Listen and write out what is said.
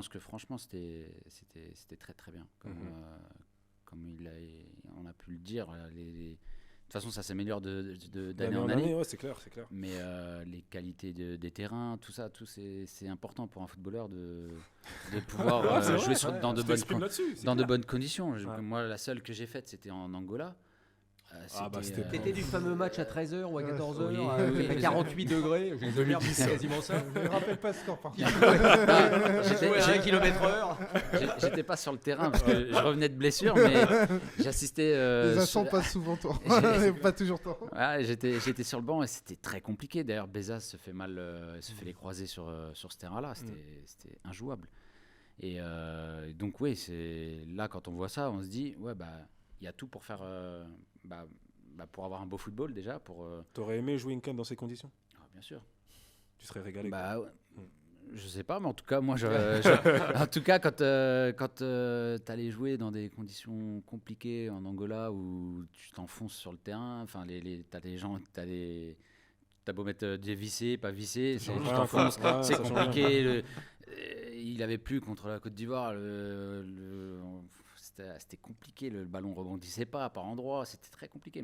pense que franchement, c'était très très bien. Comme on a pu le dire, de toute façon, ça s'améliore d'année en année. Ouais, c'est clair. Mais les qualités des terrains, tout ça, c'est important pour un footballeur de pouvoir jouer dans de bonnes conditions. Moi, la seule que j'ai faite, c'était en Angola. C'était du fameux match à 13h ou à 14h, oui. à 48 degrés. J'ai 2010, c'est quasiment ça. Je ne me rappelle pas ce score par contre. J'étais à 1 km/h. J'étais pas sur le terrain parce que je revenais de blessure, mais j'assistais. Les accents passent souvent temps. Pas toujours temps. J'étais sur le banc et c'était très compliqué. D'ailleurs, Bézas se fait mal, se fait les croisés sur ce terrain-là. C'était injouable. Et donc, oui, là, quand on voit ça, on se dit, ouais, il y a tout pour faire. Pour avoir un beau football déjà. T'aurais aimé jouer une CAN dans ces conditions ? Bien sûr. Tu serais régalé. Ouais. Je sais pas, mais en tout cas, moi, en tout cas, quand t'allais jouer dans des conditions compliquées en Angola où tu t'enfonces sur le terrain, enfin, t'as des gens, t'as beau mettre des vissés, pas vissés, tu t'enfonces, c'est compliqué. Il avait plu contre la Côte d'Ivoire. C'était compliqué, le ballon rebondissait pas par endroits, c'était très compliqué.